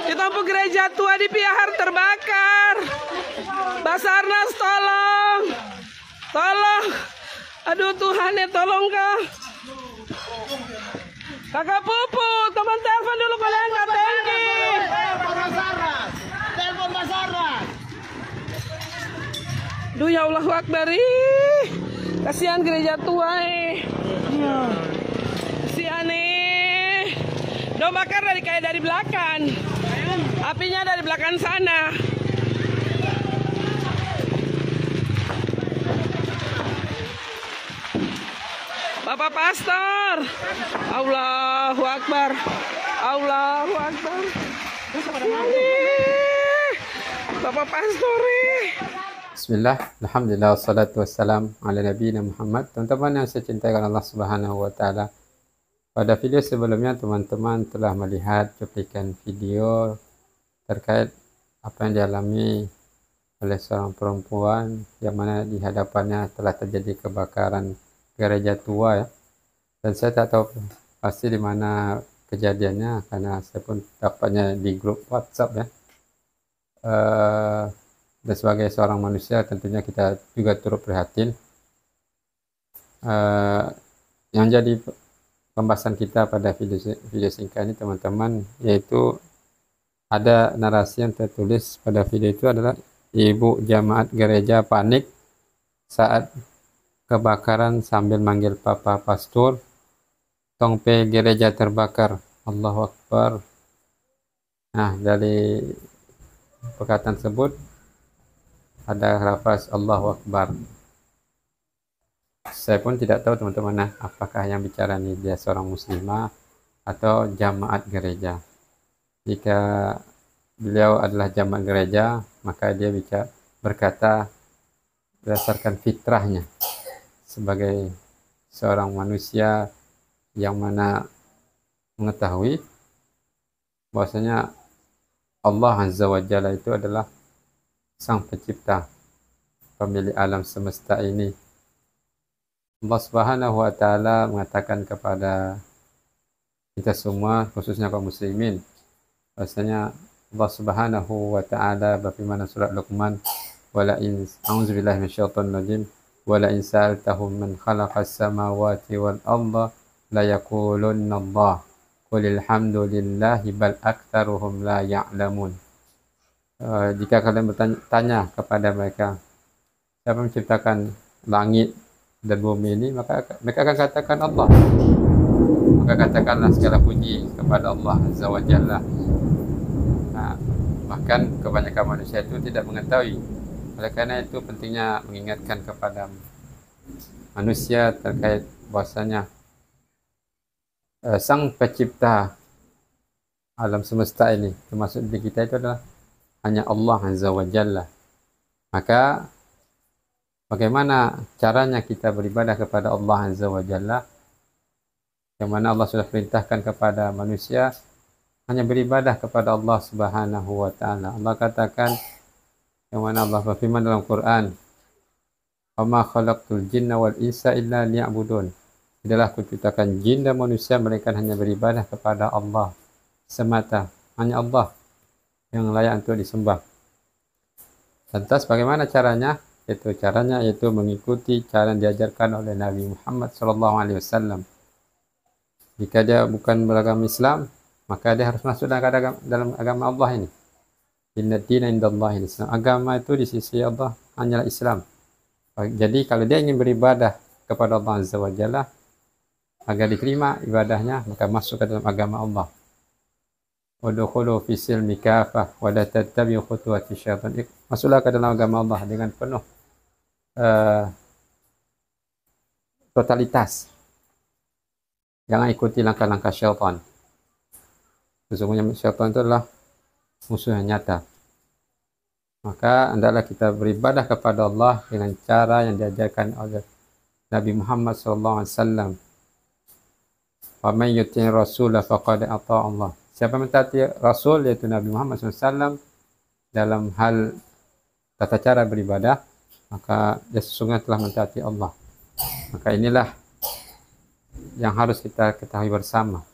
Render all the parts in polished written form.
Di lampu gereja tua di Piahar terbakar. Basarnas tolong. Tolong. Aduh Tuhan ya tolong kak. Kakak Pupu, teman telepon dulu kalau nggak tangki. Telepon Basarnas. Duh ya Allahu Akbar. Kasihan gereja tua Kasihan Udah bakar kayak dari belakang. Apinya dari belakang sana. Bapak Pastor. Allahu Akbar. Allahu Akbar. Bapak Pastor. Bismillah, alhamdulillah, wassalatu wassalam ala nabiyina Muhammad. Teman-teman yang saya cintai Allah Subhanahu wa Ta'ala, pada video sebelumnya teman-teman telah melihat cuplikan video terkait apa yang dialami oleh seorang perempuan yang mana di hadapannya telah terjadi kebakaran gereja tua ya. Dan saya tak tahu pasti di mana kejadiannya karena saya pun dapatnya di grup WhatsApp ya. Dan sebagai seorang manusia tentunya kita juga turut prihatin. Yang jadi pembahasan kita pada video singkat ini teman-teman, yaitu ada narasi yang tertulis pada video itu adalah ibu jamaat gereja panik saat kebakaran sambil manggil Papa Pastor, tongpe gereja terbakar. Allahu Akbar. Nah, dari perkataan tersebut ada lafaz Allahu Akbar. Saya pun tidak tahu teman-teman apakah yang bicara ini dia seorang muslimah atau jamaat gereja. Jika beliau adalah jamaat gereja, maka dia berkata berdasarkan fitrahnya sebagai seorang manusia yang mana mengetahui bahwasanya Allah Azza wa Jalla itu adalah Sang Pencipta, pemilik alam semesta ini. Allah Subhanahu wa Ta'ala mengatakan kepada kita semua, khususnya kaum muslimin, bahwasanya Allah Subhanahu wa Ta'ala berfirman dalam surat Luqman, wala in a'udzubillahi minasyaitonir rajim, wala in sa'altahum man khalaqas samawati wal arda la yaqulunna Allah qulil hamdulillahi bal aktsaruhum la ya'lamun. Jika kalian bertanya kepada mereka siapa menciptakan langit dan bumi ini, maka mereka akan katakan Allah. Maka katakanlah segala puji kepada Allah Azza wa Jalla. Nah, bahkan kebanyakan manusia itu tidak mengetahui. Oleh karena itu pentingnya mengingatkan kepada manusia terkait bahwasanya Sang Pencipta alam semesta ini, termasuk diri kita, itu adalah hanya Allah Azza wa Jalla. Maka bagaimana caranya kita beribadah kepada Allah Azza wa Jalla, yang mana Allah sudah perintahkan kepada manusia hanya beribadah kepada Allah Subhanahu wa Ta'ala. Allah katakan, yang mana Allah berfirman dalam Quran, "Wa ma khalaqtul jinna wal insa illa liya'budun." Tidaklah kuciptakan jin dan manusia mereka hanya beribadah kepada Allah semata. Hanya Allah yang layak untuk disembah. Lantas bagaimana caranya? Yaitu mengikuti cara yang diajarkan oleh Nabi Muhammad SAW. Jika dia bukan beragama Islam, maka dia harus masuk dalam agama Allah ini. Inna dina indallahi Islam. Agama itu di sisi Allah hanyalah Islam. Jadi kalau dia ingin beribadah kepada Allah Azza wa Jalla agar diterima ibadahnya, maka masuk ke dalam agama Allah. Udkhulu fi silmi kafah wa la tattabi'u khutuwati syaitan. Masuklah ke dalam agama Allah dengan penuh totalitas. Jangan ikuti langkah-langkah syaitan. Sesungguhnya syaitan itu adalah musuh yang nyata. Maka hendaklah kita beribadah kepada Allah dengan cara yang diajarkan oleh Nabi Muhammad SAW. Wa man yuti'ir rasul faqad ata'a Allah. Siapa mentaati Rasul, yaitu Nabi Muhammad SAW, dalam hal tata cara beribadah, maka dia sesungguhnya telah mentaati Allah. Maka inilah yang harus kita ketahui bersama.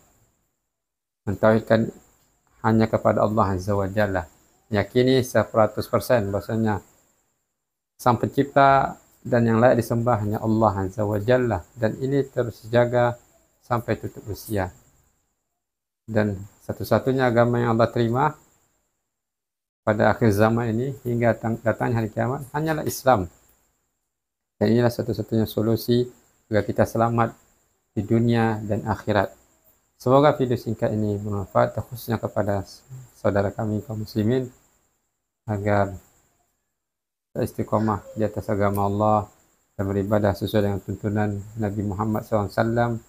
Mentauhidkan hanya kepada Allah Azza wa Jalla. Yakini 100% bahasanya Sang Pencipta dan yang layak disembah hanya Allah Azza wa Jalla, dan ini terus dijaga sampai tutup usia. Dan satu-satunya agama yang Allah terima pada akhir zaman ini hingga datangnya hari kiamat hanyalah Islam. Dan inilah satu-satunya solusi agar kita selamat di dunia dan akhirat. Semoga video singkat ini bermanfaat, khususnya kepada saudara kami kaum muslimin, agar istiqomah di atas agama Allah dan beribadah sesuai dengan tuntunan Nabi Muhammad SAW,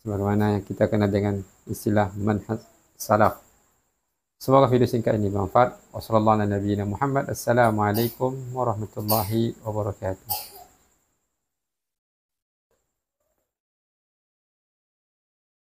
sebagaimana yang kita kenal dengan istilah manhaj salaf. Semoga video singkat ini bermanfaat. Wassalamualaikum warahmatullahi wabarakatuh.